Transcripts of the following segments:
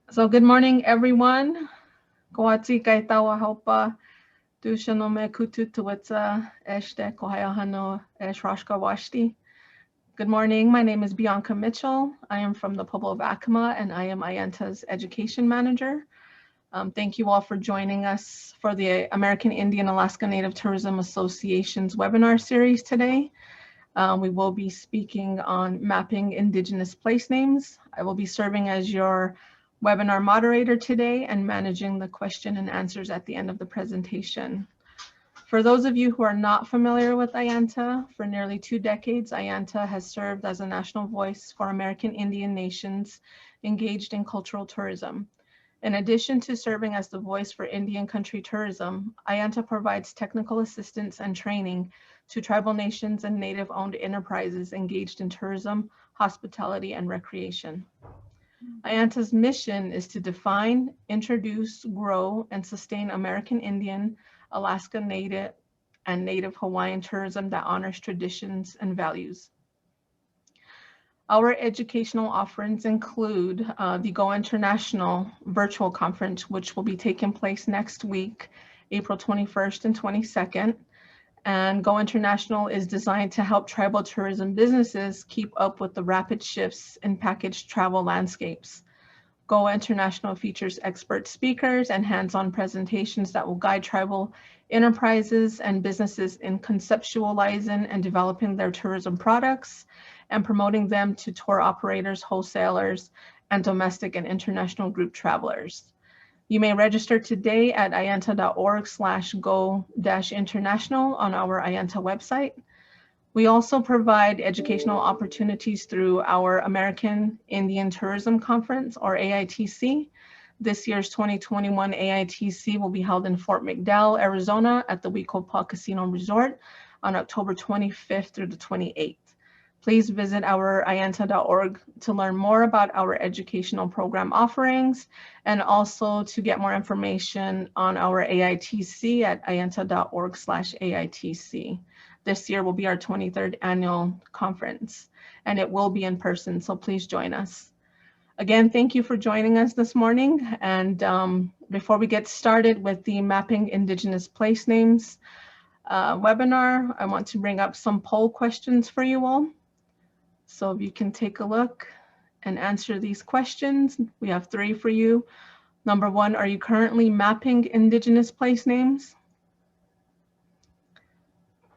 So good morning, everyone. Kawati kay tawa haupa tu shano me kutu tuwetsa eshte kohayahano eshrashka washti. Good morning. My name is Bianca Mitchell. I am from the Pueblo of Acoma, and I am AIANTA's education manager. Thank you all for joining us for the American Indian Alaska Native Tourism Association's webinar series today. We will be speaking on mapping Indigenous place names. I will be serving as your webinar moderator today and managing the question and answers at the end of the presentation. For those of you who are not familiar with AIANTA, for nearly 2 decades, AIANTA has served as a national voice for American Indian nations engaged in cultural tourism. In addition to serving as the voice for Indian country tourism, AIANTA provides technical assistance and training to tribal nations and native-owned enterprises engaged in tourism, hospitality, and recreation. AIANTA's mission is to define, introduce, grow, and sustain American Indian, Alaska Native, and Native Hawaiian tourism that honors traditions and values. Our educational offerings include the Go International virtual conference, which will be taking place next week, April 21st and 22nd. And Go International is designed to help tribal tourism businesses keep up with the rapid shifts in package travel landscapes. Go International features expert speakers and hands-on presentations that will guide tribal enterprises and businesses in conceptualizing and developing their tourism products and promoting them to tour operators, wholesalers, and domestic and international group travelers. You may register today at aianta.org/go-international on our AIANTA website. We also provide educational opportunities through our American Indian Tourism Conference, or AITC. This year's 2021 AITC will be held in Fort McDowell, Arizona at the Wecopa Casino Resort on October 25th through the 28th. Please visit our aianta.org to learn more about our educational program offerings and also to get more information on our AITC at aianta.org/AITC. This year will be our 23rd annual conference, and it will be in person, so please join us. Again, thank you for joining us this morning. And before we get started with the Mapping Indigenous Place Names webinar, I want to bring up some poll questions for you all. So if you can take a look and answer these questions, we have 3 for you. Number 1, are you currently mapping Indigenous place names?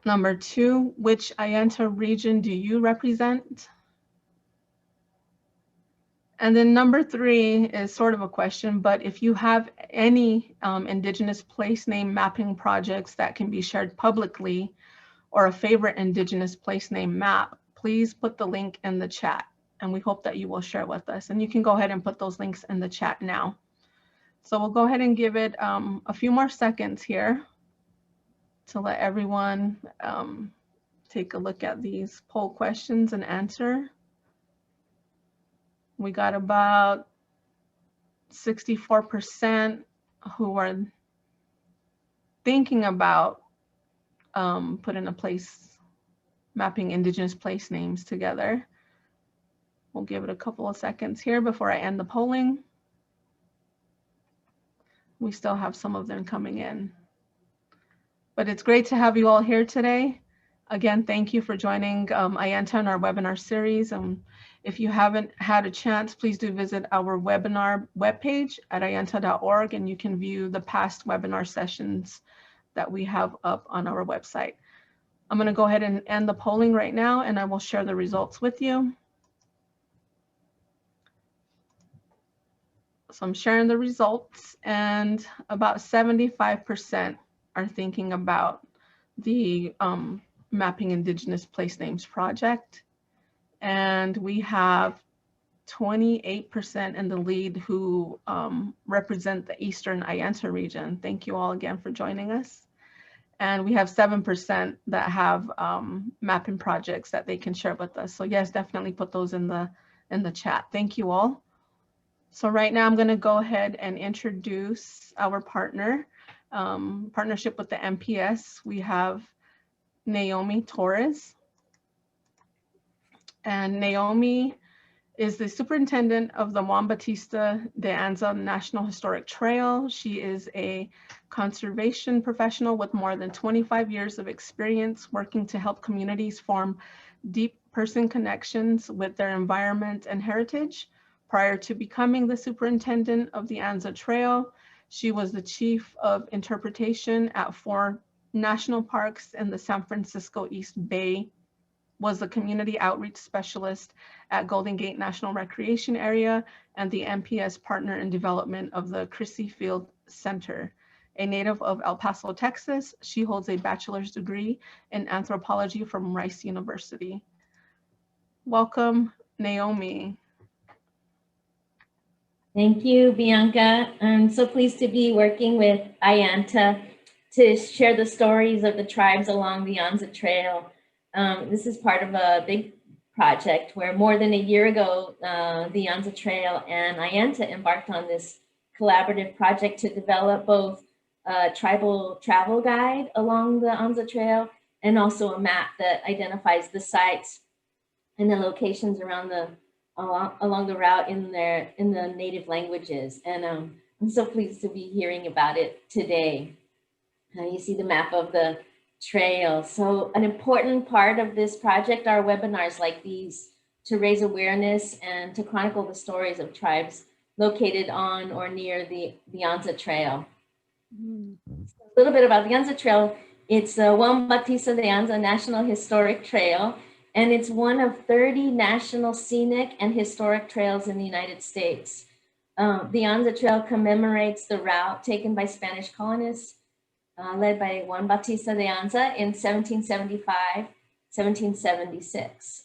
Number 2, which AIANTA region do you represent? And then number 3 is sort of a question, but if you have any Indigenous place name mapping projects that can be shared publicly or a favorite Indigenous place name map, please put the link in the chat, and we hope that you will share with us. And you can go ahead and put those links in the chat now. So we'll go ahead and give it a few more seconds here to let everyone take a look at these poll questions and answer. We got about 64% who are thinking about putting a place, mapping Indigenous place names together. We'll give it a couple of seconds here before I end the polling. We still have some of them coming in. But it's great to have you all here today. Again, thank you for joining AIANTA in our webinar series. If you haven't had a chance, please do visit our webinar webpage at aianta.org, and you can view the past webinar sessions that we have up on our website. I'm going to go ahead and end the polling right now, and I will share the results with you. So I'm sharing the results, and about 75% are thinking about the Mapping Indigenous Place Names project. And we have 28% in the lead who represent the Eastern AIANTA region. Thank you all again for joining us. And we have 7% that have mapping projects that they can share with us. So yes, definitely put those in the chat. Thank you all. So right now I'm going to go ahead and introduce our partnership with the MPS. We have Naomi Taurus. And Naomi is the superintendent of the Wambatisa de Anza National Historic Trail. She is a conservation professional with more than 25 years of experience working to help communities form deep person connections with their environment and heritage. Prior to becoming the superintendent of the Anza Trail, she was the chief of interpretation at 4 national parks in the San Francisco East Bay, was the community outreach specialist at Golden Gate National Recreation Area, and the MPS partner in development of the Chrissy Field Center. A native of El Paso, Texas, she holds a bachelor's degree in anthropology from Rice University. Welcome, Naomi. Thank you, Bianca. I'm so pleased to be working with AIANTA to share the stories of the tribes along the Anza Trail. This is part of a big project where more than a year ago, the Anza Trail and AIANTA embarked on this collaborative project to develop both a tribal travel guide along the Anza Trail and also a map that identifies the sites and the locations around along the route in the native languages. And I'm so pleased to be hearing about it today. You see the map of the trail. So an important part of this project are webinars like these to raise awareness and to chronicle the stories of tribes located on or near the Anza Trail. A little bit about the Anza Trail. It's the Wambatisa de Anza National Historic Trail, and it's one of 30 national scenic and historic trails in the United States. The Anza Trail commemorates the route taken by Spanish colonists led by Juan Bautista de Anza in 1775, 1776.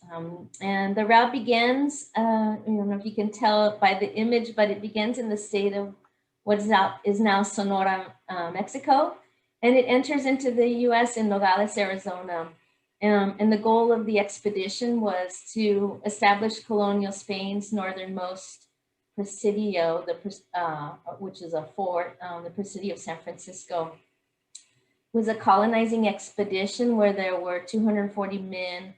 And the route begins, I don't know if you can tell by the image, but it begins in the state of what is now Sonora, Mexico, and it enters into the US in Nogales, Arizona. And the goal of the expedition was to establish colonial Spain's northernmost presidio, which is a fort, the Presidio of San Francisco. It was a colonizing expedition where there were 240 men,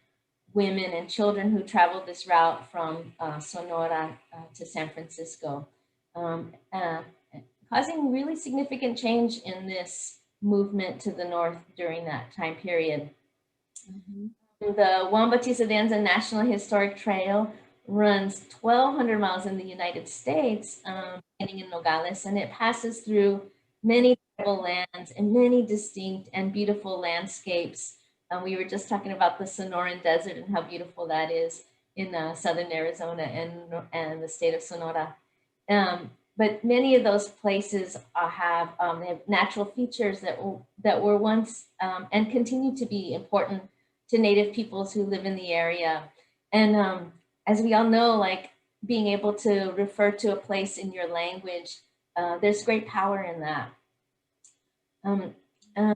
women, and children who traveled this route from Sonora to San Francisco, causing really significant change in this movement to the north during that time period. The Wambatisa de Anza National Historic Trail runs 1,200 miles in the United States, beginning in Nogales, and it passes through many tribal lands and many distinct and beautiful landscapes. We were just talking about the Sonoran Desert and how beautiful that is in southern Arizona and the state of Sonora. But many of those places have natural features that were once and continue to be important to Native peoples who live in the area. And as we all know, like being able to refer to a place in your language, there's great power in that.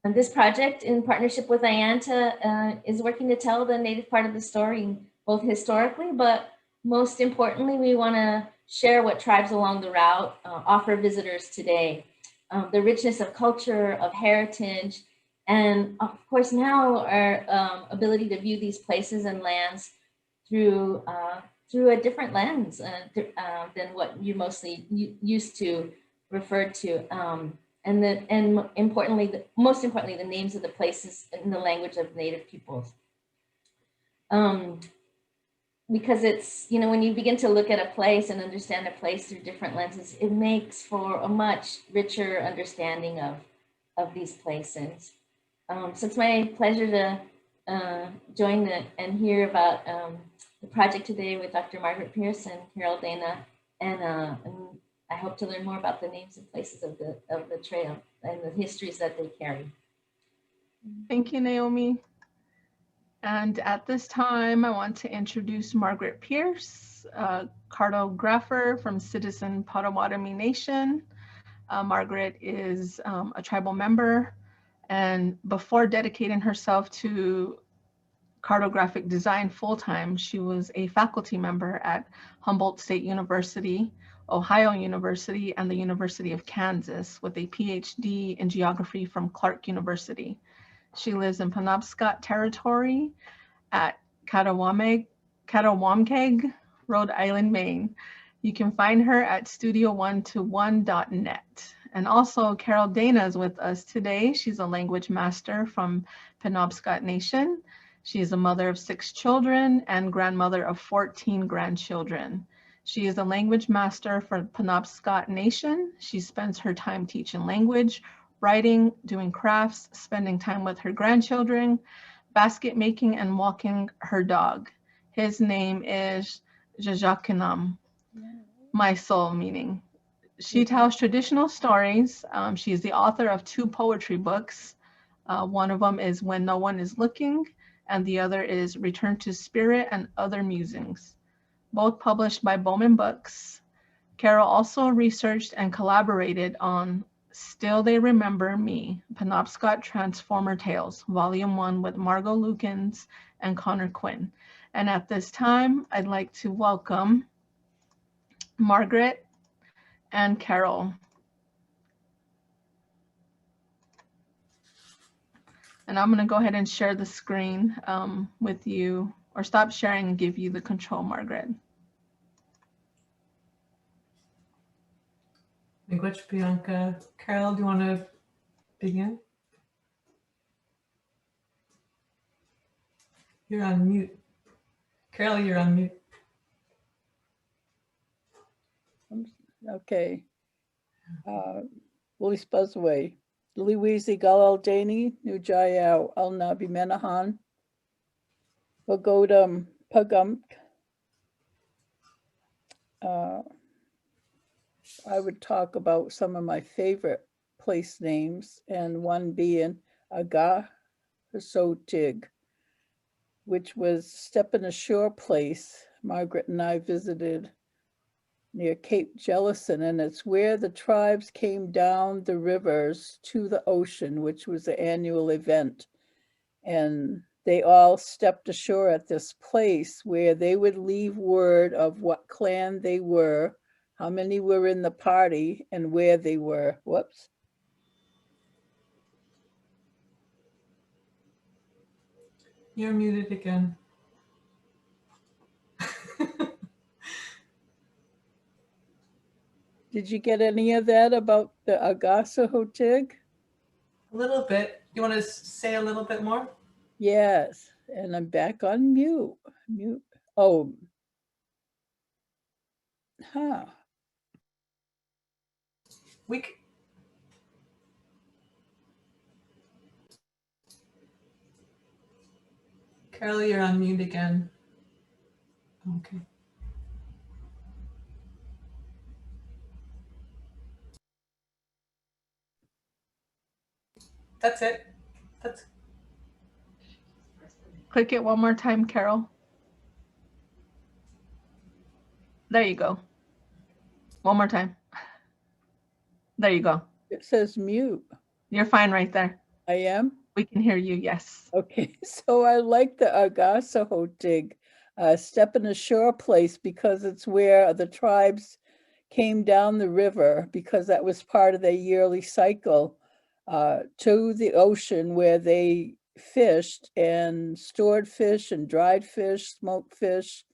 This project, in partnership with AIANTA, is working to tell the Native part of the story, both historically, but most importantly, we want to share what tribes along the route offer visitors today. The richness of culture, of heritage, and of course now our ability to view these places and lands through a different lens than what you mostly used to refer to. And most importantly, the names of the places in the language of Native peoples. Because it's, when you begin to look at a place and understand a place through different lenses, it makes for a much richer understanding of these places. So it's my pleasure to join and hear about the project today with Dr. Margaret Pierce and Carol Dana, and I hope to learn more about the names and places of the trail and the histories that they carry. Thank you, Naomi. And at this time, I want to introduce Margaret Pierce, a cartographer from Citizen Potawatomi Nation. Margaret is a tribal member, and before dedicating herself to cartographic design full-time, she was a faculty member at Humboldt State University, Ohio University, and the University of Kansas with a PhD in geography from Clark University. She lives in Penobscot territory at Catawamkeg Rhode Island, Maine. You can find her at studio1to1.net. And also Carol Dana is with us today. She's a language master from Penobscot Nation. She is a mother of 6 children and grandmother of 14 grandchildren. She is a language master for Penobscot Nation. She spends her time teaching language, writing, doing crafts, spending time with her grandchildren, basket making, and walking her dog. His name is Jajakinam, my soul meaning. She tells traditional stories. She is the author of 2 poetry books. One of them is When No One Is Looking, and the other is Return to Spirit and Other Musings, both published by Bowman Books. Carol also researched and collaborated on Still They Remember Me, Penobscot Transformer Tales, Volume 1 with Margot Lukens and Connor Quinn. And at this time, I'd like to welcome Margaret and Carol. And I'm gonna go ahead and share the screen with you, or stop sharing and give you the control, Margaret. Language, Bianca. Carol, do you want to begin? You're on mute. Carol, you're on mute. Okay. Willis Buzzway. Louisi Galaldani, Nujayao, Al Nabi Menahan, Pagodam Pagumk. I would talk about some of my favorite place names, and one being Aga Sotig, which was Stepping Ashore place Margaret and I visited near Cape Jellison, and it's where the tribes came down the rivers to the ocean, which was the annual event. And they all stepped ashore at this place where they would leave word of what clan they were, how many were in the party, and where they were. Whoops. You're muted again. Did you get any of that about the Agasa Hotig? A little bit. You want to say a little bit more? Yes, and I'm back on mute. Mute. Oh. Huh. Carol, you're on mute again. Okay. That's it. That's. Click it one more time, Carol. There you go. One more time. There you go. It says mute. You're fine right there. I am? We can hear you, yes. Okay, so I like the Agasa Hotig, Stepping Ashore place, because it's where the tribes came down the river, because that was part of their yearly cycle, to the ocean where they fished and stored fish and dried fish, smoked fish.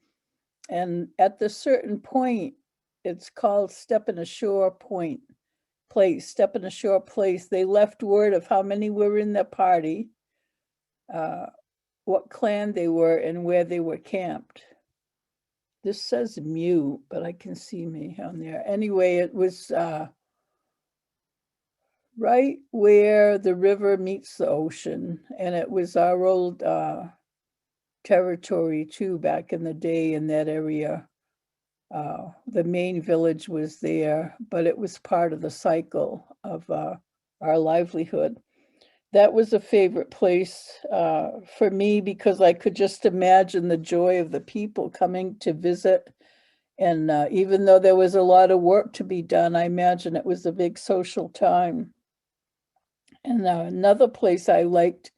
And at the certain point, it's called Stepping Ashore place, Stepping Ashore place. They left word of how many were in the party, what clan they were, and where they were camped. This says mute, but I can see me on there. Anyway, it was right where the river meets the ocean, and it was our old territory too back in the day in that area. The main village was there, but it was part of the cycle of our livelihood. That was a favorite place for me, because I could just imagine the joy of the people coming to visit. And even though there was a lot of work to be done, I imagine it was a big social time. And another place I liked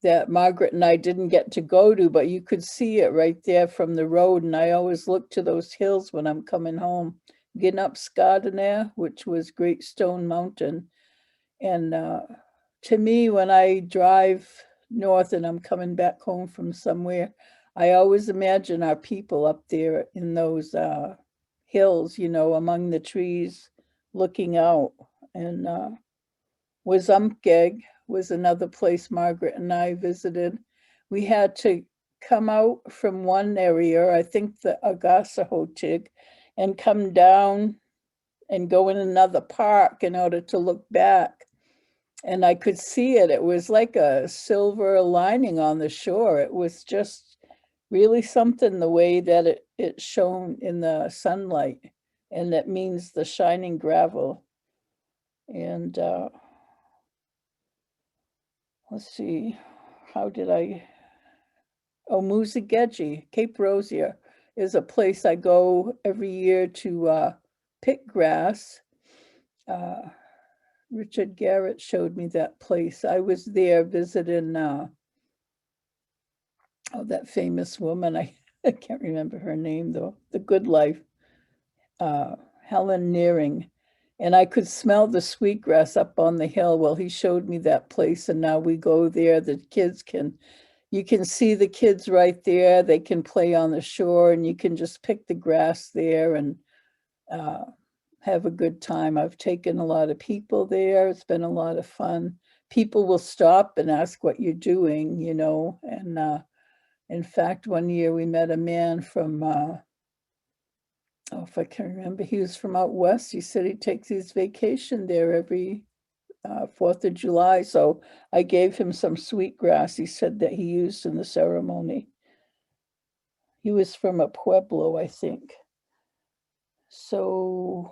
that Margaret and I didn't get to go to, but you could see it right there from the road. And I always look to those hills when I'm coming home. Ginupskadana, which was Great Stone Mountain. And to me, when I drive north and I'm coming back home from somewhere, I always imagine our people up there in those hills, you know, among the trees, looking out. And Wambatisa was another place Margaret and I visited. We had to come out from one area, I think the Agasahotig, and come down and go in another park in order to look back. And I could see it. It was like a silver lining on the shore. It was just really something, the way that it shone in the sunlight. And that means the shining gravel. And let's see, how did I? Oh, Signage, Cape Rosier is a place I go every year to pick grass. Richard Garrett showed me that place. I was there visiting, oh, that famous woman, I can't remember her name though, The Good Life, Helen Nearing. And I could smell the sweetgrass up on the hill. Well, he showed me that place, and now we go there. The kids you can see the kids right there. They can play on the shore, and you can just pick the grass there and have a good time. I've taken a lot of people there. It's been a lot of fun. People will stop and ask what you're doing, you know. And in fact, one year we met a man from, oh, if I can remember, he was from out west. He said he takes his vacation there every 4th of July. So I gave him some sweetgrass, he said, that he used in the ceremony. He was from a pueblo, I think. So,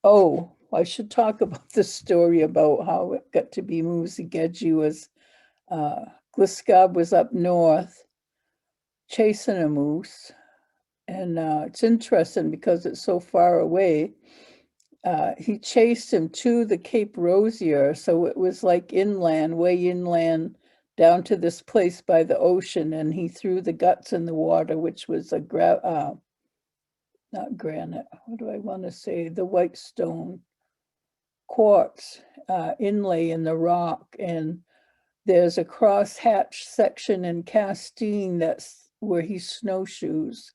oh, I should talk about the story about how it got to be Signage. Was Gliscab was up north chasing a moose. And it's interesting because it's so far away. He chased him to the Cape Rosier. So it was like inland, way inland, down to this place by the ocean. And he threw the guts in the water, which was a not granite, what do I want to say? The white stone, quartz inlay in the rock. And there's a crosshatch section in Castine that's where he snowshoes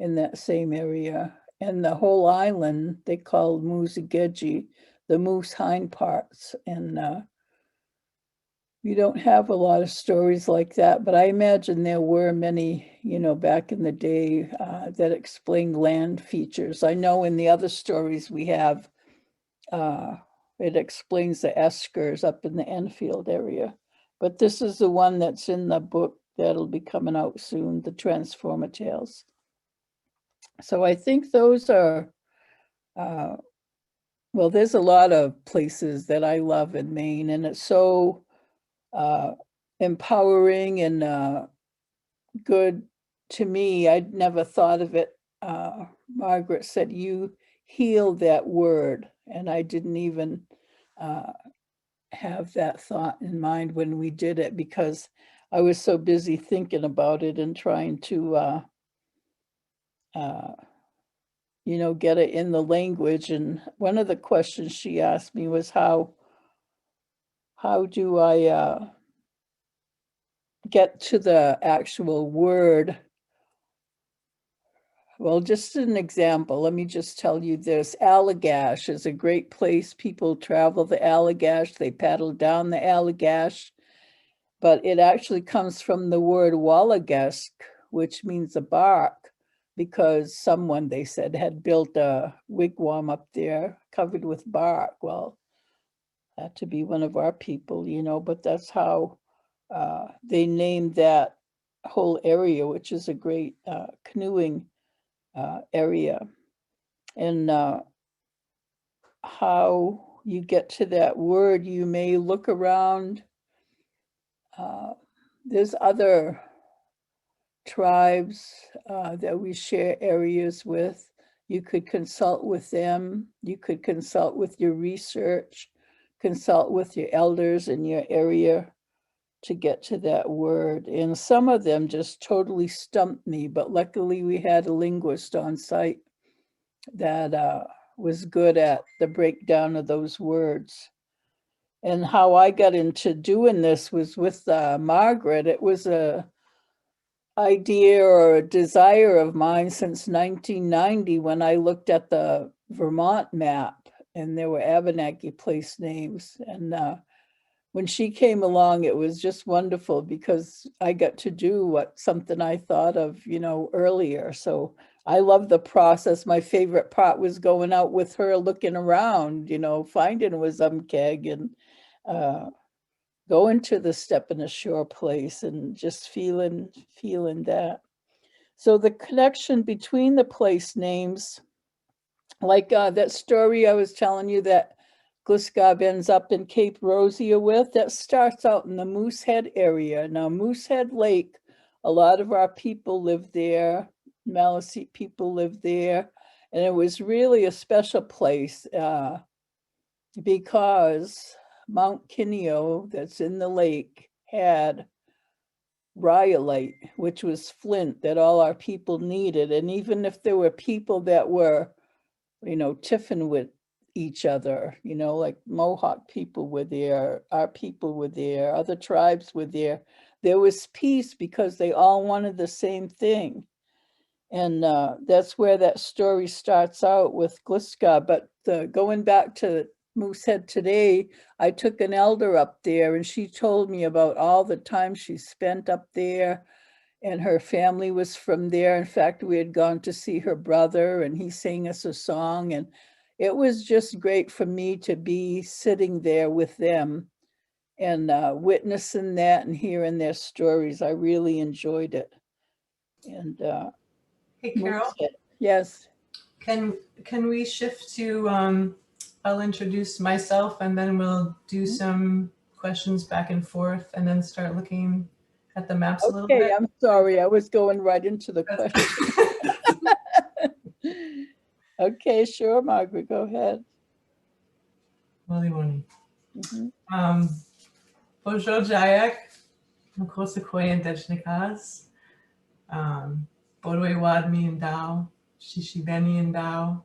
in that same area. And the whole island, they called Signage, the moose hind parts. And we don't have a lot of stories like that, but I imagine there were many, you know, back in the day that explain land features. I know in the other stories we have, it explains the eskers up in the Enfield area. But this is the one that's in the book that'll be coming out soon, the Transformer Tales. So I think those are, well, there's a lot of places that I love in Maine, and it's so empowering and good to me. I'd never thought of it. Margaret said, you healed that word, and I didn't even have that thought in mind when we did it, because I was so busy thinking about it and trying to you know, get it in the language. And one of the questions she asked me was, how do I get to the actual word? Well, just an example, let me just tell you this. Allagash is a great place. People travel the Allagash, they paddle down the Allagash, but it actually comes from the word Wallagesk, which means a bark, because someone, they said, had built a wigwam up there covered with bark. Well, that to be one of our people, you know, but that's how they named that whole area, which is a great canoeing area. And how you get to that word, you may look around. There's other tribes that we share areas with. You could consult with them. You could consult with your research, consult with your elders in your area to get to that word. And some of them just totally stumped me, but luckily we had a linguist on site that was good at the breakdown of those words. And how I got into doing this was with Margaret. It was idea or a desire of mine since 1990 when I looked at the Vermont map and there were Abenaki place names. And when she came along, it was just wonderful because I got to do something I thought of, earlier. So I love the process. My favorite part was going out with her, looking around, finding Wazumkeg and going to the Step in the Shore place and just feeling that. So the connection between the place names, like that story I was telling you that Gluskab ends up in Cape Rosia with, that starts out in the Moosehead area. Now, Moosehead Lake, a lot of our people live there. Maliseet people live there. And it was really a special place because Mount Kineo, that's in the lake, had rhyolite, which was flint that all our people needed. And even if there were people that were, tiffin with each other, like Mohawk people were there, our people were there, other tribes were there, there was peace because they all wanted the same thing. And that's where that story starts out with Gluskab. But going back to Moosehead today, I took an elder up there and she told me about all the time she spent up there, and her family was from there. In fact, we had gone to see her brother and he sang us a song, and it was just great for me to be sitting there with them and witnessing that and hearing their stories. I really enjoyed it. And Hey, Carol. Moosehead, yes. Can we shift to, I'll introduce myself and then we'll do some questions back and forth and then start looking at the maps a little bit. Okay, I'm sorry, I was going right into the question. Okay, sure, Margaret, go ahead. Bonjour, Jayak. Mkosekwe and Dejnikas. Bodwe Wadmi and Dao. Shishibeni and Dao.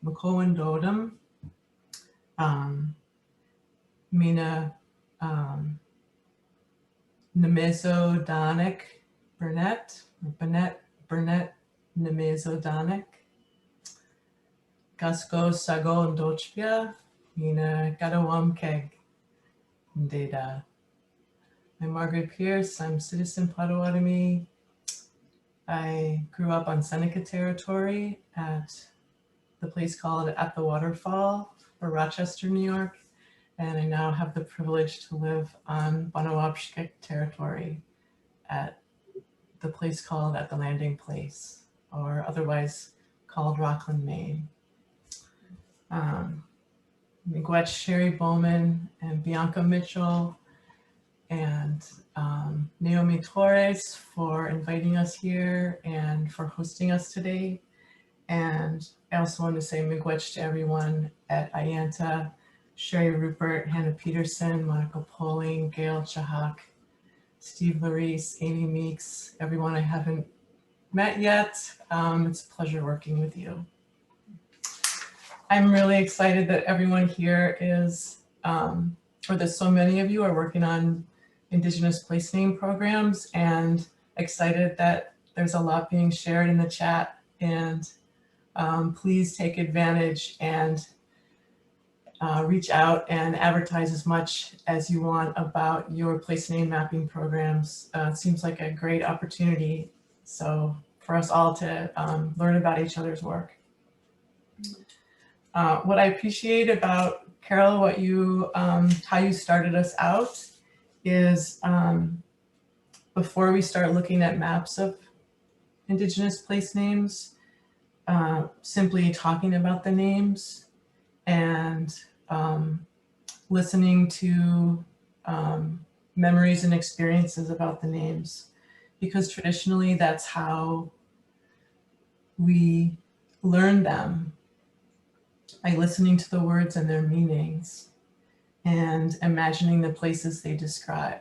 Mako and Dodam. Mina Nemezo Donic Burnett. Burnett Nemezo Donic. Gasko Sago and Dochpia. Mina Gadawam Keg. Data. I'm Margaret Pierce. I'm citizen Potawatomi. I grew up on Seneca territory at the place called At the Waterfall for Rochester, New York. And I now have the privilege to live on Banawapshkek territory at the place called At the Landing Place, or otherwise called Rockland, Maine. Miigwech Sherry Bowman and Bianca Mitchell and Naomi Taurus for inviting us here and for hosting us today. And I also want to say miigwech to everyone at AIANTA, Sherry Rupert, Hannah Peterson, Monica Poling, Gail Chahak, Steve Larice, Amy Meeks, everyone I haven't met yet. It's a pleasure working with you. I'm really excited that everyone here is, or that so many of you are working on Indigenous place name programs, and excited that there's a lot being shared in the chat. And please take advantage and reach out and advertise as much as you want about your place name mapping programs. It seems like a great opportunity. So for us all to learn about each other's work. What I appreciate about Carol, what you, how you started us out is before we start looking at maps of Indigenous place names, simply talking about the names and listening to memories and experiences about the names, because traditionally that's how we learn them, by listening to the words and their meanings and imagining the places they describe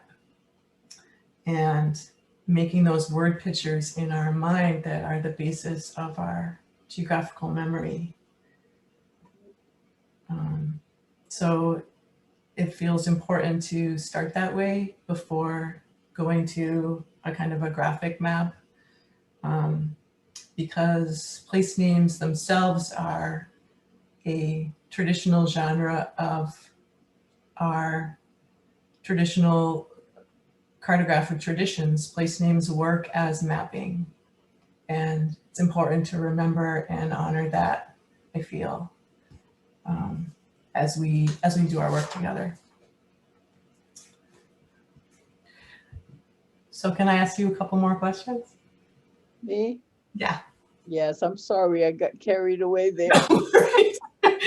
and making those word pictures in our mind that are the basis of our geographical memory. So it feels important to start that way before going to a kind of a graphic map, because place names themselves are a traditional genre of our traditional cartographic traditions. Place names work as mapping, and it's important to remember and honor that, I feel, as we do our work together. So can I ask you a couple more questions? Me? Yeah. Yes, I'm sorry, I got carried away there.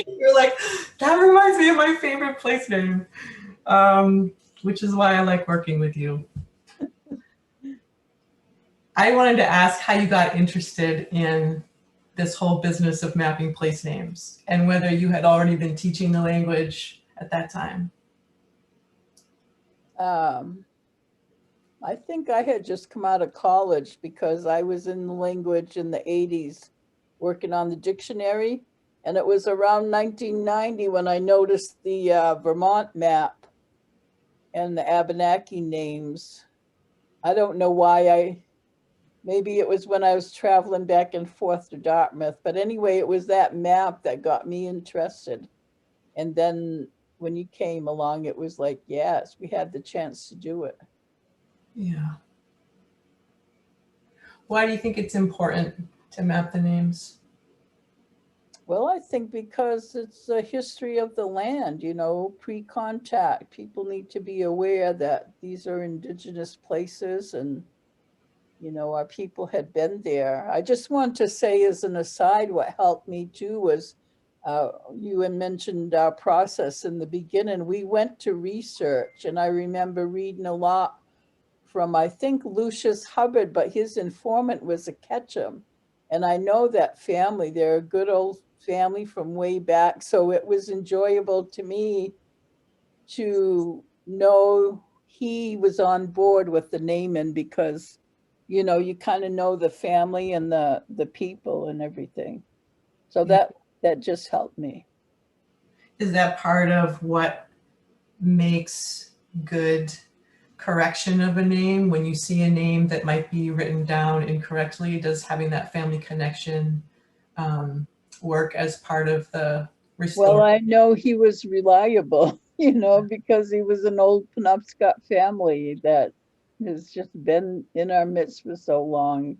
You're like, that reminds me of my favorite place name, which is why I like working with you. I wanted to ask how you got interested in this whole business of mapping place names, and whether you had already been teaching the language at that time. I think I had just come out of college, because I was in the language in the 80s working on the dictionary. And it was around 1990 when I noticed the Vermont map and the Abenaki names. I don't know why maybe it was when I was traveling back and forth to Dartmouth. But anyway, it was that map that got me interested. And then when you came along, it was like, yes, we had the chance to do it. Yeah. Why do you think it's important to map the names? Well, I think because it's a history of the land, you know, pre-contact. People need to be aware that these are indigenous places, and, you know, our people had been there. I just want to say as an aside, what helped me too was, you had mentioned our process in the beginning. We went to research, and I remember reading a lot from, I think, Lucius Hubbard, but his informant was a Ketchum. And I know that family, they're a good old family from way back. So it was enjoyable to me to know he was on board with the naming, because, you know, you kind of know the family and the people and everything. So that just helped me. Is that part of what makes good correction of a name? When you see a name that might be written down incorrectly, does having that family connection work as part of the restore? Well, I know he was reliable, you know, because he was an old Penobscot family that has just been in our midst for so long.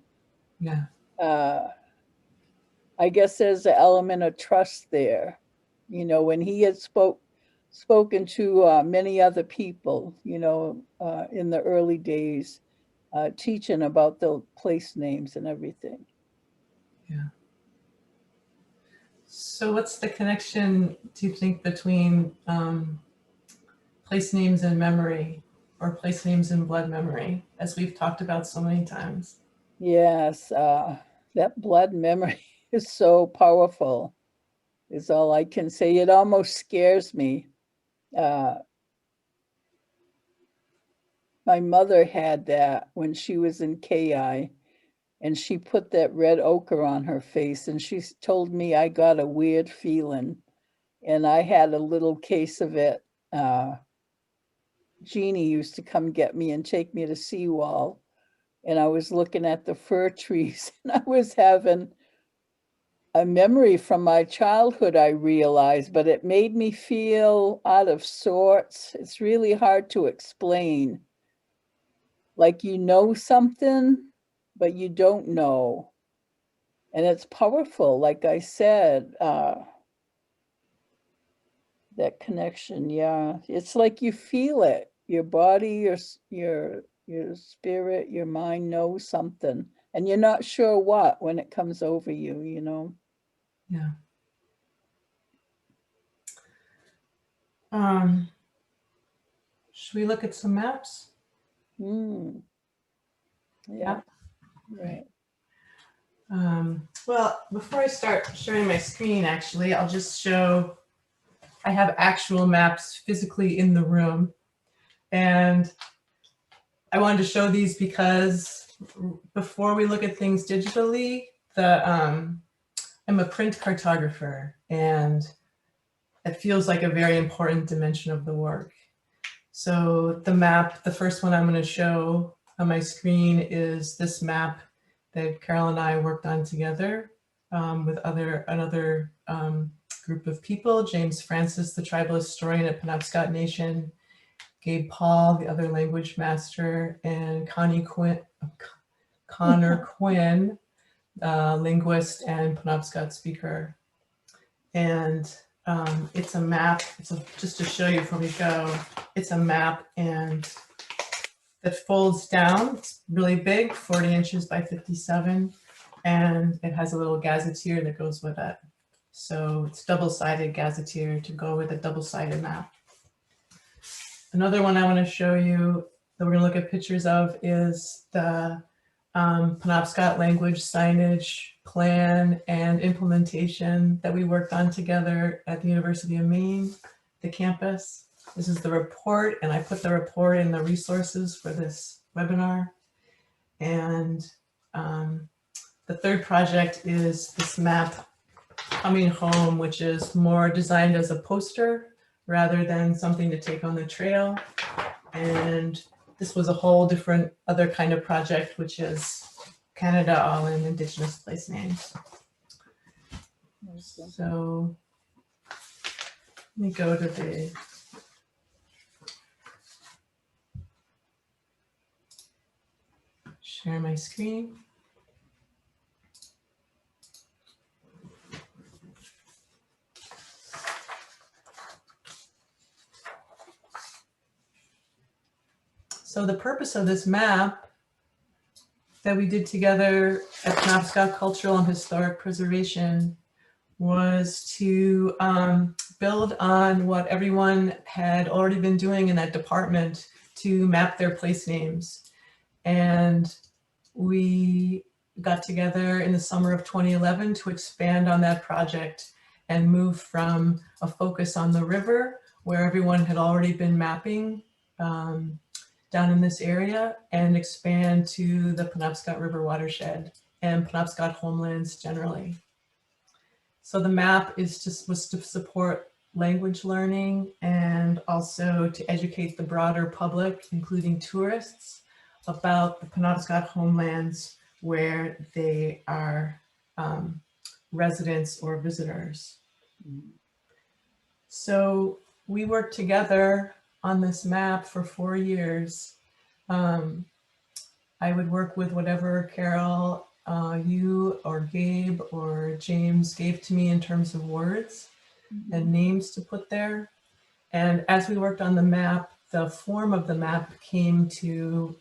Yeah. I guess there's an element of trust there. You know, when he had spoken to many other people, you know, in the early days, teaching about the place names and everything. Yeah. So what's the connection, do you think, between place names and memory, or place names and blood memory, as we've talked about so many times? Yes, that blood memory is so powerful, is all I can say. It almost scares me. My mother had that when she was in KI, and she put that red ochre on her face, and she told me I got a weird feeling, and I had a little case of it. Jeannie used to come get me and take me to Seawall, and I was looking at the fir trees, and I was having a memory from my childhood, I realized, but it made me feel out of sorts. It's really hard to explain. Like you know something, but you don't know. And it's powerful, like I said, that connection. Yeah, it's like you feel it. Your body, your spirit, your mind knows something, and you're not sure what when it comes over you, you know. Yeah. Should we look at some maps? Yeah. Right. Well, before I start sharing my screen, actually, I'll just show, I have actual maps physically in the room. And I wanted to show these because before we look at things digitally, I'm a print cartographer, and it feels like a very important dimension of the work. So the map, the first one I'm going to show, On my screen is this map that Carol and I worked on together with another group of people, James Francis, the tribal historian at Penobscot Nation, Gabe Paul, the other language master, and Connor Quinn, linguist and Penobscot speaker. And it's a map, just to show you before we go, it's a map and that folds down. It's really big, 40 inches by 57, and it has a little gazetteer that goes with it. So it's double-sided gazetteer to go with a double-sided map. Another one I want to show you that we're going to look at pictures of is the Penobscot language signage plan and implementation that we worked on together at the University of Maine, the campus. This is the report, and I put the report in the resources for this webinar. And the third project is this map, Coming Home, which is more designed as a poster rather than something to take on the trail. And this was a whole different other kind of project, which is Canada all in Indigenous place names. So let me go to the share my screen. So the purpose of this map that we did together at Penobscot Cultural and Historic Preservation was to build on what everyone had already been doing in that department to map their place names. And we got together in the summer of 2011 to expand on that project and move from a focus on the river, where everyone had already been mapping down in this area, and expand to the Penobscot River watershed and Penobscot homelands generally. So the map was to support language learning and also to educate the broader public, including tourists, about the Penobscot homelands where they are residents or visitors. So we worked together on this map for 4 years. I would work with whatever Carol, you or Gabe or James gave to me in terms of words and names to put there. And as we worked on the map, the form of the map came to,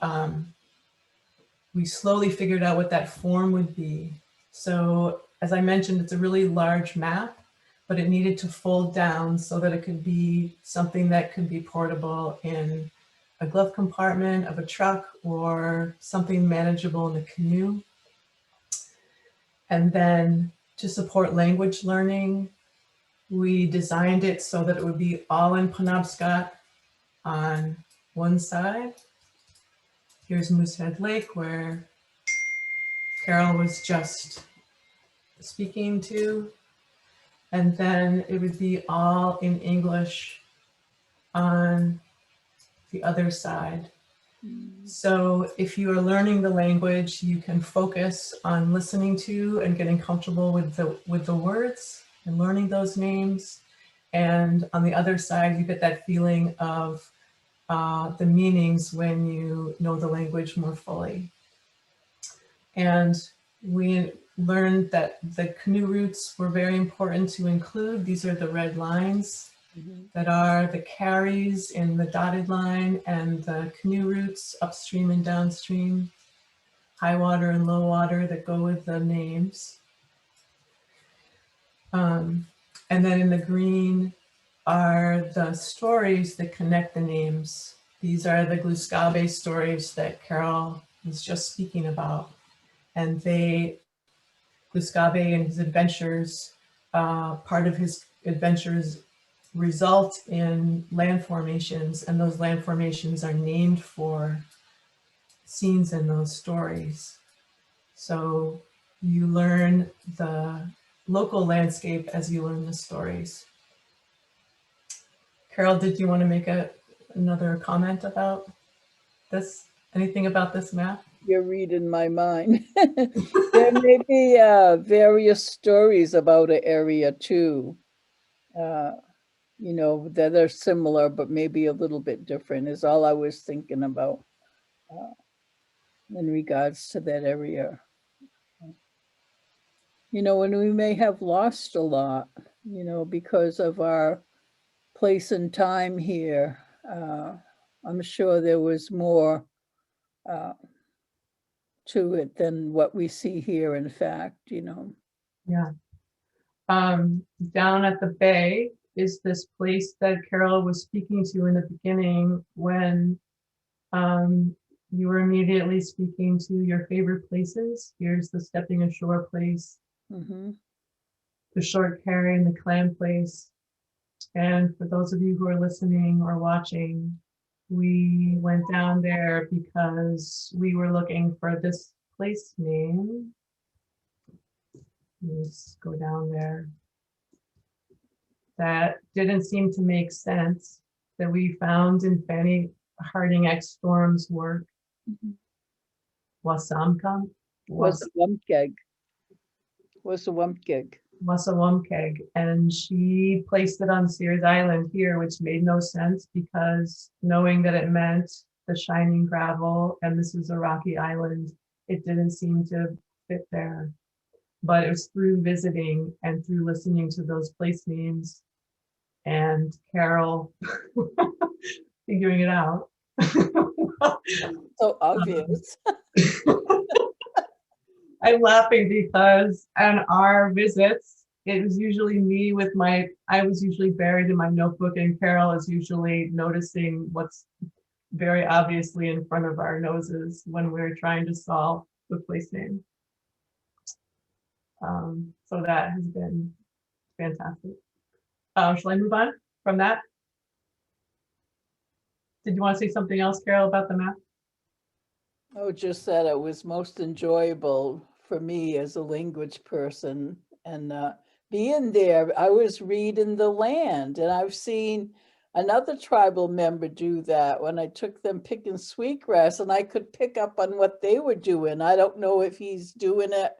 we slowly figured out what that form would be. So as I mentioned, it's a really large map, but it needed to fold down so that it could be something that could be portable in a glove compartment of a truck or something manageable in a canoe. And then to support language learning, we designed it so that it would be all in Penobscot on one side. Here's Moosehead Lake, where Carol was just speaking to. And then it would be all in English on the other side. So if you are learning the language, you can focus on listening to and getting comfortable with the words and learning those names. And on the other side, you get that feeling of the meanings when you know the language more fully. And we learned that the canoe routes were very important to include. These are the red lines that are the carries in the dotted line, and the canoe routes upstream and downstream, high water and low water that go with the names. And then in the green are the stories that connect the names. These are the Gluskabe stories that Carol was just speaking about. And Gluskabe and his adventures, part of his adventures result in land formations, and those land formations are named for scenes in those stories. So you learn the local landscape as you learn the stories. Carol, did you want to make another comment about this? Anything about this map? You're reading my mind. There may be various stories about an area too, you know, that are similar, but maybe a little bit different is all I was thinking about in regards to that area. You know, and we may have lost a lot, you know, because of our place and time here. I'm sure there was more to it than what we see here, in fact, you know. Yeah. Down at the bay is this place that Carol was speaking to in the beginning when you were immediately speaking to your favorite places. Here's the stepping ashore place, the short carry and the clam place. And for those of you who are listening or watching, we went down there because we were looking for this place name. Let's go down there. That didn't seem to make sense, that we found in Fanny Harding X. Storm's work. Wasamkam? Wasawamkeg. Wasawamkeg. And she placed it on Sears Island here, which made no sense because knowing that it meant the shining gravel and this is a rocky island, it didn't seem to fit there. But it was through visiting and through listening to those place names and Carol figuring it out. So obvious. I'm laughing because on our visits, it was usually me with I was usually buried in my notebook and Carol is usually noticing what's very obviously in front of our noses when we're trying to solve the place name. So that has been fantastic. Shall I move on from that? Did you want to say something else, Carol, about the map? Oh, just that it was most enjoyable for me as a language person and being there. I was reading the land and I've seen another tribal member do that when I took them picking sweetgrass and I could pick up on what they were doing. I don't know if he's doing it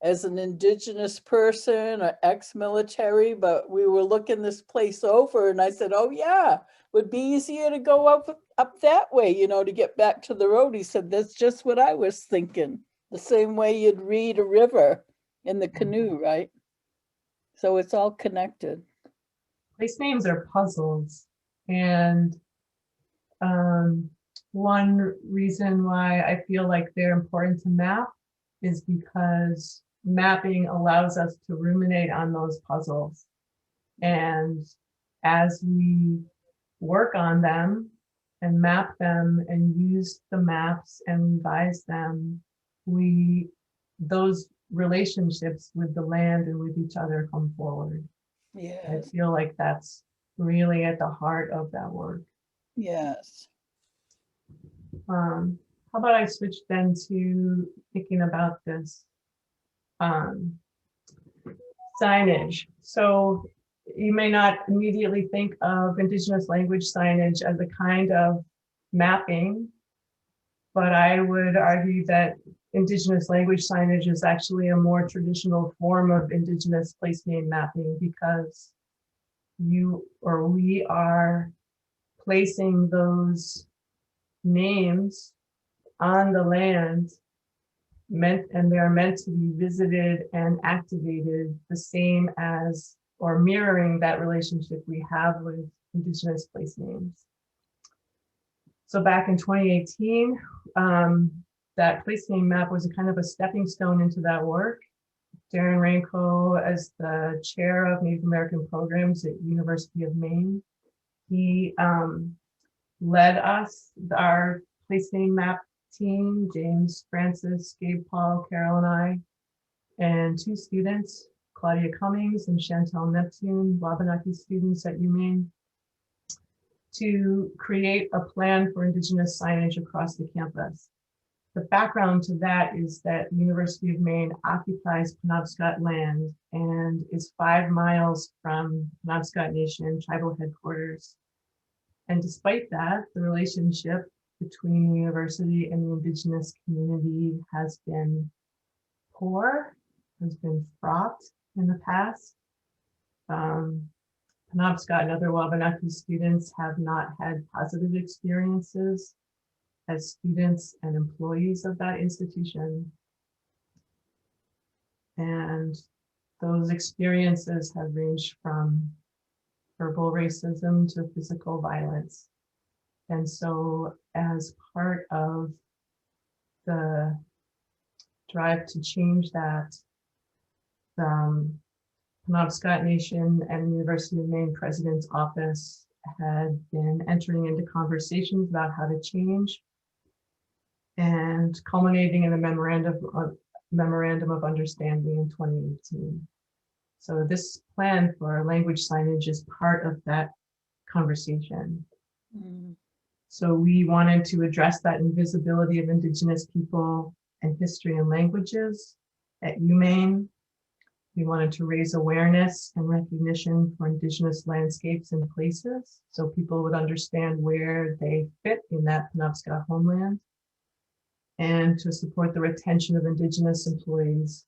as an Indigenous person or ex-military, but we were looking this place over and I said, oh yeah, would be easier to go up that way, you know, to get back to the road. He said, that's just what I was thinking. The same way you'd read a river in the canoe, right? So it's all connected. Place names are puzzles. And one reason why I feel like they're important to map is because mapping allows us to ruminate on those puzzles. And as we work on them and map them and use the maps and revise them, those relationships with the land and with each other come forward. Yes. I feel like that's really at the heart of that work. Yes. How about I switch then to thinking about this signage. So you may not immediately think of Indigenous language signage as a kind of mapping, but I would argue that Indigenous language signage is actually a more traditional form of Indigenous place name mapping because we are placing those names on the land and they are meant to be visited and activated the same as or mirroring that relationship we have with Indigenous place names. So back in 2018, that place name map was a kind of a stepping stone into that work. Darren Ranco, as the chair of Native American programs at University of Maine, he led us, our place name map team, James Francis, Gabe Paul, Carol and I, and two students, Claudia Cummings and Chantel Neptune, Wabanaki students at UMaine, to create a plan for Indigenous signage across the campus. The background to that is that University of Maine occupies Penobscot land and is 5 miles from Penobscot Nation tribal headquarters. And despite that, the relationship between the university and the Indigenous community has been poor, has been fraught in the past. Penobscot and other Wabanaki students have not had positive experiences as students and employees of that institution. And those experiences have ranged from verbal racism to physical violence. And so as part of the drive to change that, the Penobscot Nation and the University of Maine President's Office had been entering into conversations about how to change, and culminating in a memorandum of understanding in 2018. So this plan for language signage is part of that conversation. So we wanted to address that invisibility of Indigenous people and history and languages at UMaine. We wanted to raise awareness and recognition for Indigenous landscapes and places so people would understand where they fit in that Penobscot homeland, and to support the retention of Indigenous employees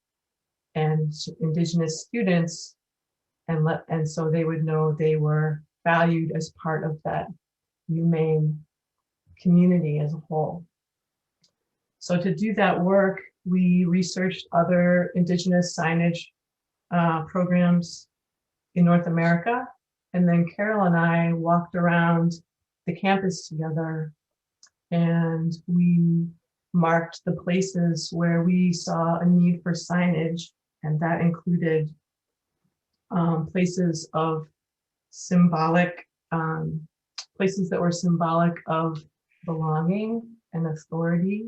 and Indigenous students, and so they would know they were valued as part of that UMaine community as a whole. So to do that work, we researched other Indigenous signage programs in North America. And then Carol and I walked around the campus together, and we marked the places where we saw a need for signage. And that included places of symbolic, places that were symbolic of belonging and authority,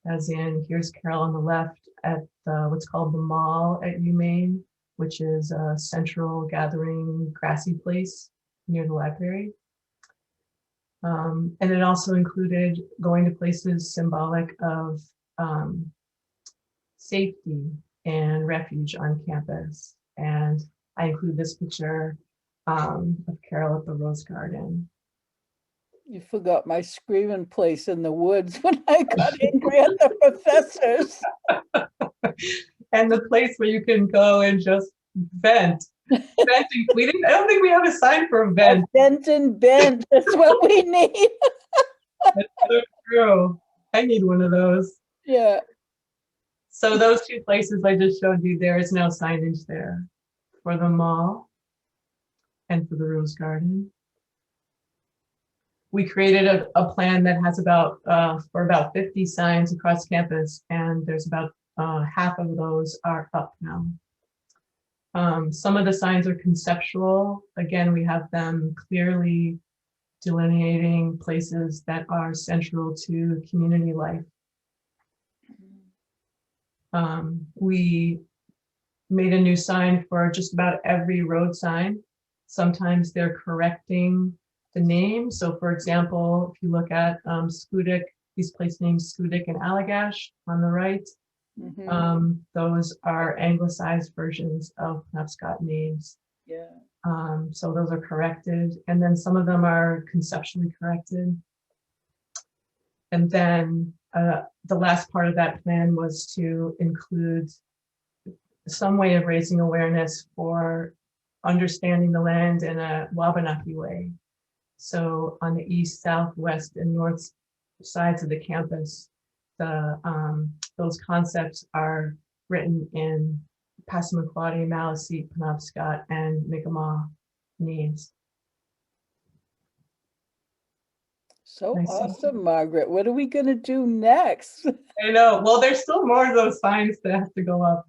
as in, here's Carol on the left at what's called the Mall at UMaine, which is a central gathering grassy place near the library. And it also included going to places symbolic of safety and refuge on campus. And I include this picture of Carol at the Rose Garden. You forgot my screaming place in the woods when I got angry at the professors. And the place where you can go and just vent. Venting. I don't think we have a sign for vent. Vent and bend. That's what we need. That's so true. I need one of those. Yeah. So those two places I just showed you, there is no signage there for the mall and for the Rose Garden. We created a plan that has for about 50 signs across campus, and there's about half of those are up now. Some of the signs are conceptual. Again, we have them clearly delineating places that are central to community life. We made a new sign for just about every road sign. Sometimes they're correcting the name. So for example, if you look at Schoodic, these place names Schoodic and Allagash on the right, those are anglicized versions of Penobscot names. Yeah. So those are corrected. And then some of them are conceptually corrected. And then the last part of that plan was to include some way of raising awareness for understanding the land in a Wabanaki way. So on the east, south, west, and north sides of the campus, those concepts are written in Passamaquoddy, Maliseet, Penobscot, and Mi'kmaq names. So Nice. awesome, Margaret. What are we going to do next? I know. Well, there's still more of those signs that have to go up.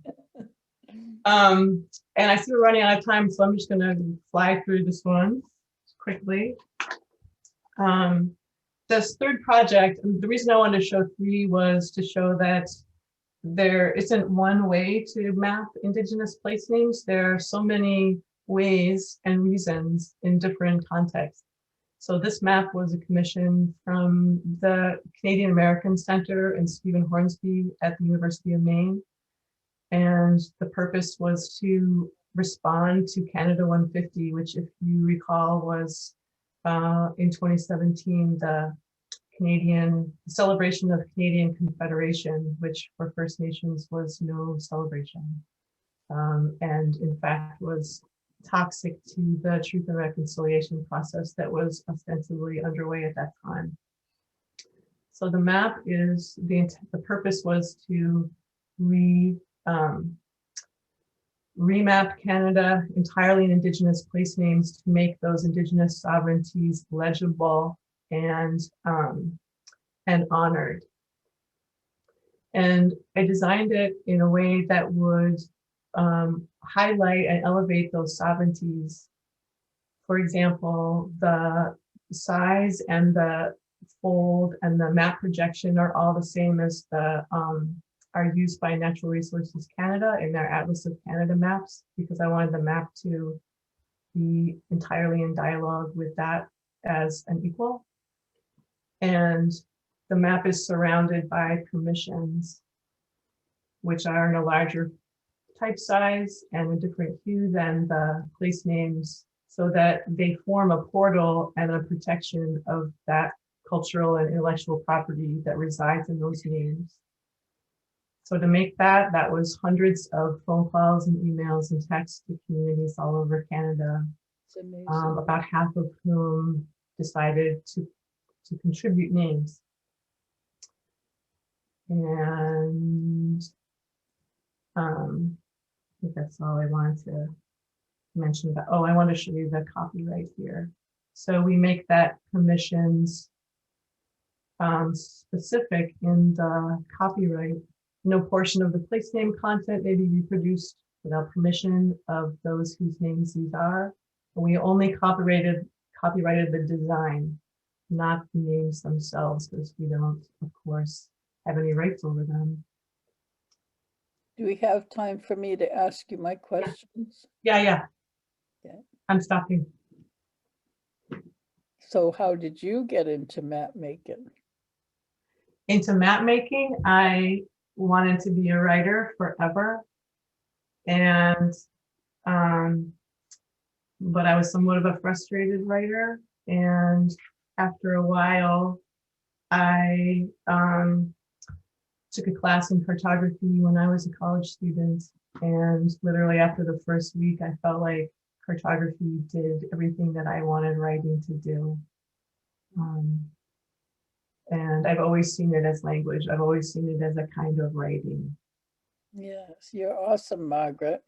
And I see we're running out of time, so I'm just going to fly through this one quickly. This third project, the reason I wanted to show three was to show that there isn't one way to map Indigenous place names. There are so many ways and reasons in different contexts. So this map was a commission from the Canadian American Center and Stephen Hornsby at the University of Maine. And the purpose was to respond to Canada 150, which, if you recall, was in 2017, the Canadian celebration of Canadian Confederation, which for First Nations was no celebration, and in fact was toxic to the truth and reconciliation process that was ostensibly underway at that time. So the map is, the purpose was to remap Canada entirely in Indigenous place names to make those Indigenous sovereignties legible and honored. And I designed it in a way that would highlight and elevate those sovereignties. For example, the size and the fold and the map projection are all the same as the are used by Natural Resources Canada in their Atlas of Canada maps, because I wanted the map to be entirely in dialogue with that as an equal. And the map is surrounded by permissions, which are in a larger type size and a different hue than the place names, so that they form a portal and a protection of that cultural and intellectual property that resides in those names. So to make that, that was hundreds of phone calls and emails and texts to communities all over Canada, about half of whom decided to contribute names. And I think that's all I wanted to mention about. Oh, I want to show you the copyright here. So we make that permissions specific in the copyright. No portion of the place name content may be reproduced without permission of those whose names these are. And we only copyrighted the design, not the names themselves, because we don't, of course, have any rights over them. Do we have time for me to ask you my questions? Yeah. Yeah. I'm stopping. So how did you get into map making? Into map making, I wanted to be a writer forever. And, but I was somewhat of a frustrated writer. And after a while, I took a class in cartography when I was a college student. And literally after the first week, I felt like cartography did everything that I wanted writing to do. And I've always seen it as language. I've always seen it as a kind of writing. Yes, you're awesome, Margaret.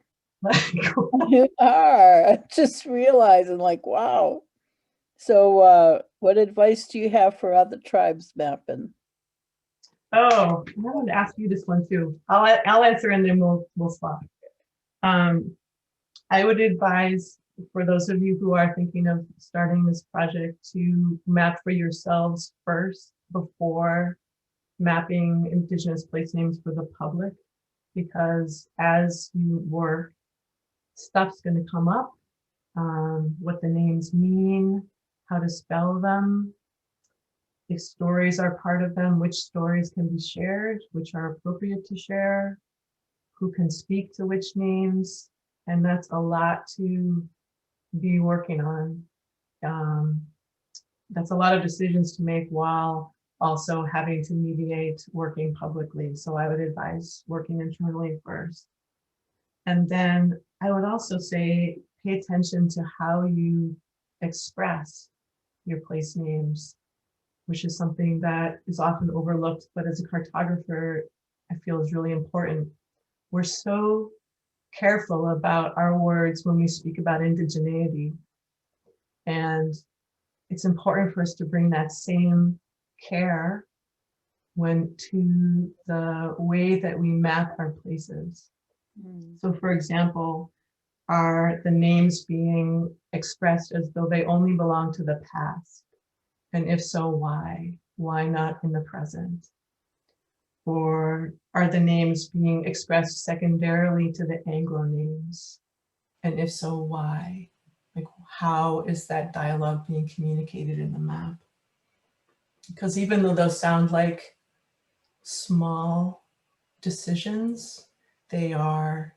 You are. I'm just realizing, like, wow. So what advice do you have for other tribes mapping? Oh, I wanted to ask you this one too. I'll answer and then we'll swap. I would advise, for those of you who are thinking of starting this project, to map for yourselves first before mapping Indigenous place names for the public, because as you work, stuff's going to come up, what the names mean, how to spell them, if stories are part of them, which stories can be shared, which are appropriate to share, who can speak to which names, and that's a lot to be working on. That's a lot of decisions to make while also having to mediate working publicly. So I would advise working internally first. And then I would also say, pay attention to how you express your place names, which is something that is often overlooked, but as a cartographer, I feel is really important. We're so careful about our words when we speak about indigeneity. And it's important for us to bring that same care to the way that we map our places. So for example, are the names being expressed as though they only belong to the past? And if so, why? Why not in the present? Or are the names being expressed secondarily to the Anglo names? And if so, why? Like, how is that dialogue being communicated in the map? Because even though those sound like small decisions, they are,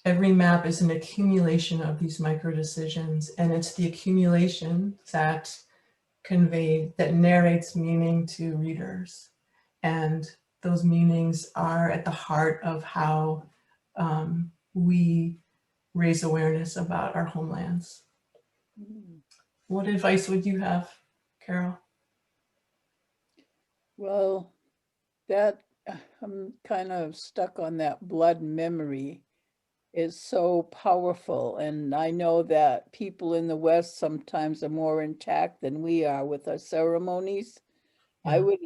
every map is an accumulation of these micro decisions, and it's the accumulation that that narrates meaning to readers. And those meanings are at the heart of how we raise awareness about our homelands. What advice would you have, Carol? Well, that I'm kind of stuck on that blood memory is so powerful. And I know that people in the West sometimes are more intact than we are with our ceremonies. Yeah. I would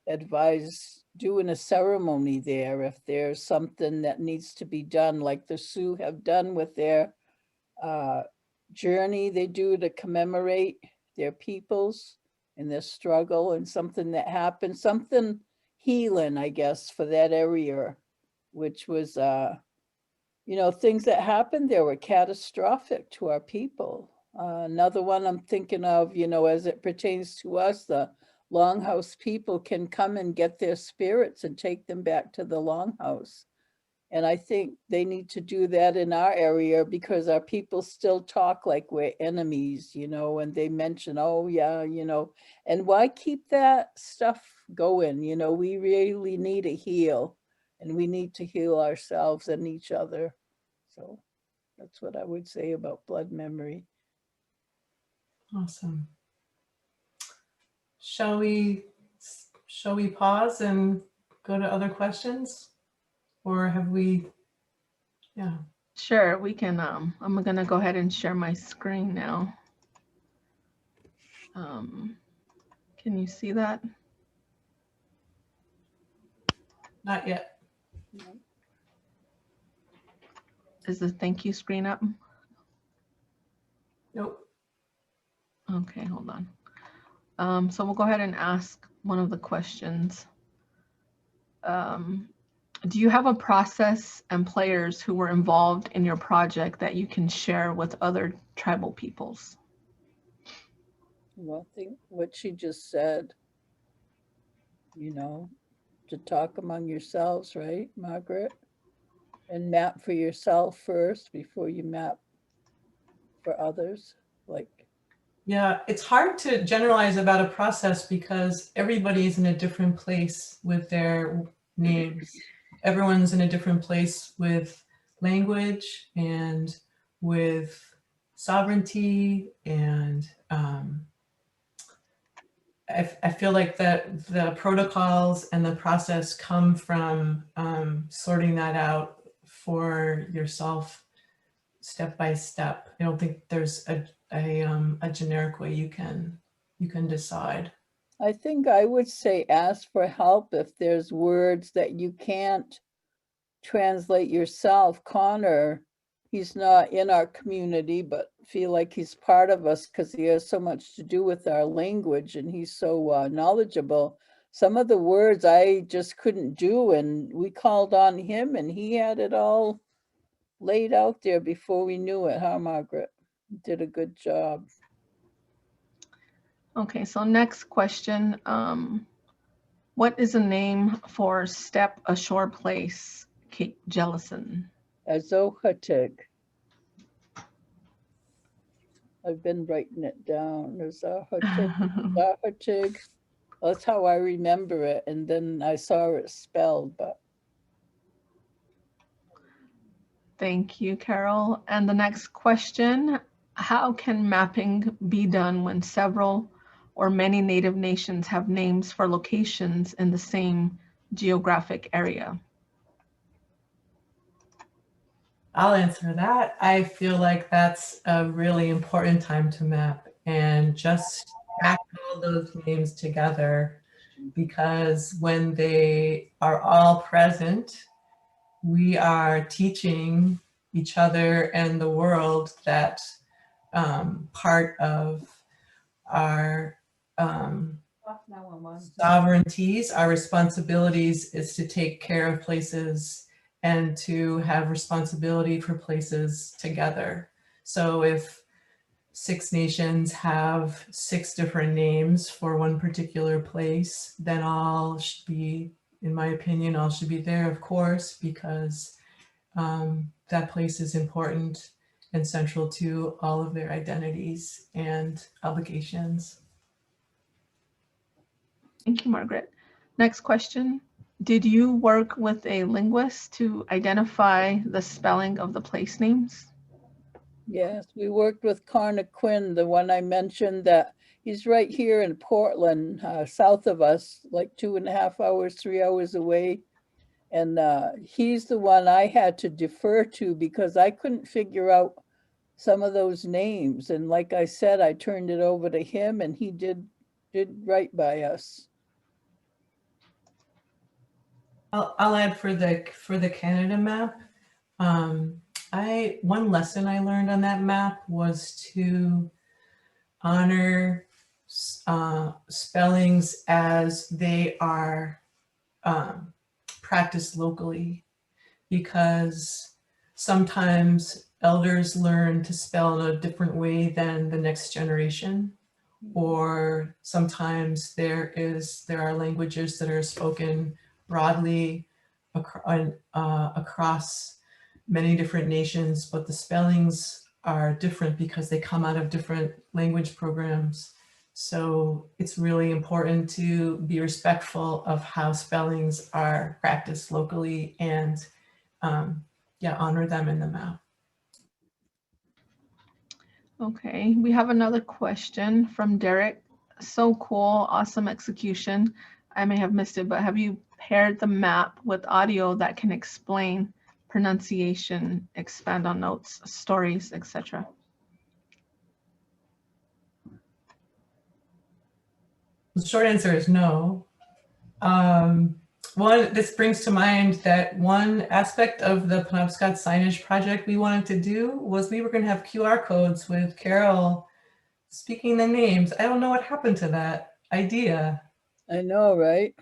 advise doing a ceremony there if there's something that needs to be done, like the Sioux have done with their journey they do to commemorate their peoples and their struggle, and something that happened, something healing, I guess, for that area, which was, you know, things that happened there were catastrophic to our people. Another one I'm thinking of, you know, as it pertains to us, the Longhouse people can come and get their spirits and take them back to the Longhouse. And I think they need to do that in our area because our people still talk like we're enemies, you know, and they mention, oh yeah, you know, and why keep that stuff going? You know, we really need to heal, and we need to heal ourselves and each other. So that's what I would say about blood memory. Awesome. Shall we pause and go to other questions? Or have we, yeah. Sure, we can, I'm gonna go ahead and share my screen now. Can you see that? Not yet. Is the thank you screen up? Nope. Okay, hold on. So we'll go ahead and ask one of the questions. Do you have a process and players who were involved in your project that you can share with other tribal peoples? Well, I think what she just said, you know, to talk among yourselves, right, Margaret? And map for yourself first before you map for others, like. Yeah, it's hard to generalize about a process because everybody is in a different place with their names. Everyone's in a different place with language and with sovereignty, and I feel like that the protocols and the process come from sorting that out for yourself step by step. I don't think there's a generic way you can decide. I think I would say ask for help if there's words that you can't translate yourself. Connor, he's not in our community, but feel like he's part of us because he has so much to do with our language and he's so knowledgeable. Some of the words I just couldn't do, and we called on him and he had it all laid out there before we knew it, huh, Margaret? Did a good job. Okay, so next question. What is a name for Step Ashore Place, Cape Jellison? Azohatig. I've been writing it down. Azohatig. That's how I remember it. And then I saw it spelled, but. Thank you, Carol. And the next question, how can mapping be done when several or many Native nations have names for locations in the same geographic area? I'll answer that. I feel like that's a really important time to map and just stack all those names together, because when they are all present, we are teaching each other and the world that part of our sovereignties, our responsibilities is to take care of places and to have responsibility for places together. So if 6 nations have 6 different names for one particular place, then all should be, in my opinion, all should be there, of course, because that place is important and central to all of their identities and obligations. Thank you, Margaret. Next question. Did you work with a linguist to identify the spelling of the place names? Yes, we worked with Carna Quinn, the one I mentioned, that he's right here in Portland, south of us, like 2.5 hours, 3 hours away. And he's the one I had to defer to because I couldn't figure out some of those names. And like I said, I turned it over to him and he did right by us. I'll add for the Canada map. One lesson I learned on that map was to honor spellings as they are practiced locally, because sometimes elders learn to spell in a different way than the next generation, or sometimes there are languages that are spoken broadly across many different nations, but the spellings are different because they come out of different language programs. So it's really important to be respectful of how spellings are practiced locally and honor them in the map. Okay, we have another question from Derek. So cool, awesome execution. I may have missed it, but have you paired the map with audio that can explain pronunciation, expand on notes, stories, etc.? The short answer is no. This brings to mind that one aspect of the Penobscot Signage project we wanted to do was we were going to have QR codes with Carol speaking the names. I don't know what happened to that idea. I know, right?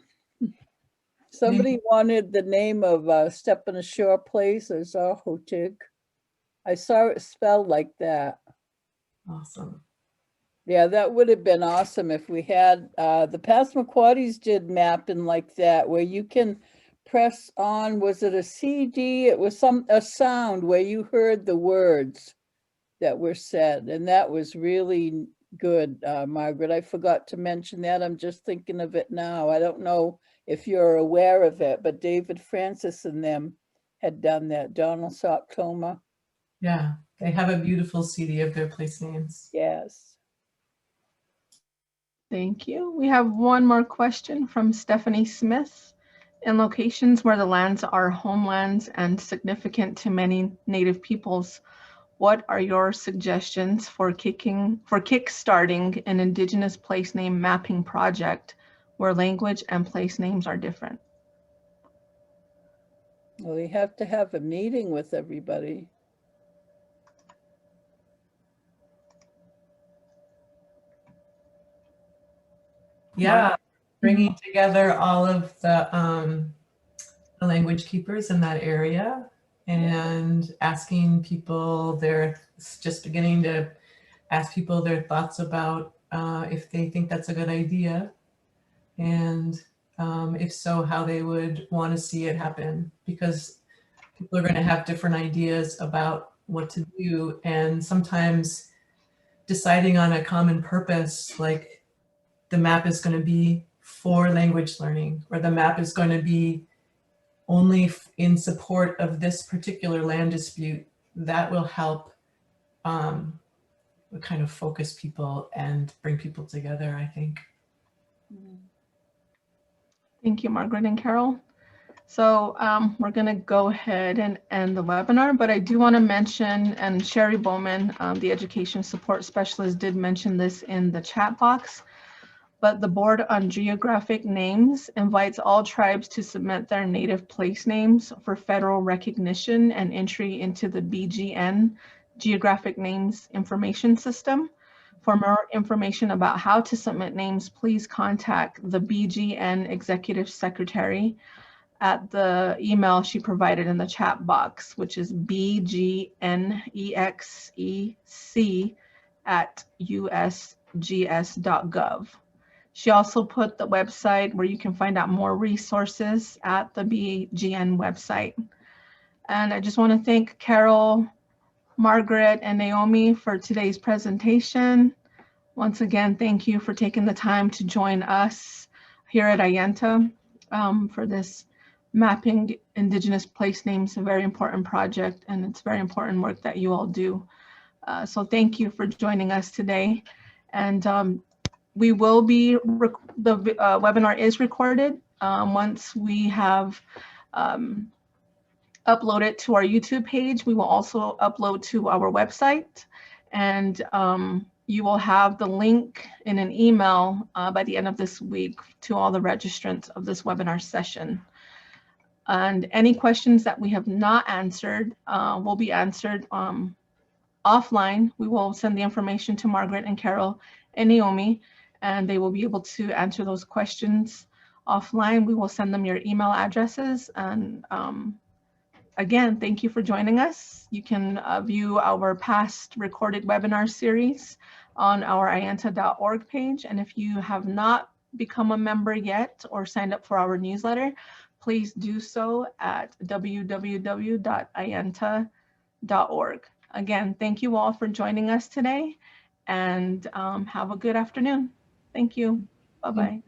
Somebody wanted the name of Step on a Shore Place or Zahotig. I saw it spelled like that. Awesome. Yeah, that would have been awesome if we had, the Passamaquoddies did mapping like that, where you can press on, was it a CD? It was a sound where you heard the words that were said. And that was really good, Margaret. I forgot to mention that. I'm just thinking of it now. I don't know if you're aware of it, but David Francis and them had done that. Donald Sock-Toma. Yeah, they have a beautiful CD of their place names. Yes. Thank you. We have one more question from Stephanie Smith. In locations where the lands are homelands and significant to many Native peoples, what are your suggestions for kickstarting an Indigenous place name mapping project where language and place names are different? Well, we have to have a meeting with everybody. Yeah, bringing together all of the language keepers in that area and asking people beginning to ask people their thoughts about if they think that's a good idea, and if so, how they would want to see it happen, because people are going to have different ideas about what to do, and sometimes deciding on a common purpose, like the map is going to be for language learning, or the map is going to be only in support of this particular land dispute, that will help kind of focus people and bring people together, I think. Thank you, Margaret and Carol. So we're going to go ahead and end the webinar, but I do want to mention, and Sherry Bowman, the education support specialist, did mention this in the chat box, but the Board on Geographic Names invites all tribes to submit their native place names for federal recognition and entry into the BGN, Geographic Names Information System. For more information about how to submit names, please contact the BGN Executive Secretary at the email she provided in the chat box, which is bgnexec@usgs.gov. She also put the website where you can find out more resources at the BGN website. And I just want to thank Carol, Margaret, and Naomi for today's presentation. Once again, thank you for taking the time to join us here at AIANTA for this mapping Indigenous place names, a very important project, and it's very important work that you all do. So thank you for joining us today. And we will be, the webinar is recorded. Once we have uploaded to our YouTube page, we will also upload to our website. And you will have the link in an email by the end of this week to all the registrants of this webinar session. And any questions that we have not answered will be answered offline. We will send the information to Margaret and Carol and Naomi, and they will be able to answer those questions offline. We will send them your email addresses. And again, thank you for joining us. You can view our past recorded webinar series on our aianta.org page. And if you have not become a member yet or signed up for our newsletter, please do so at www.aianta.org. Again, thank you all for joining us today, and have a good afternoon. Thank you. Bye-bye.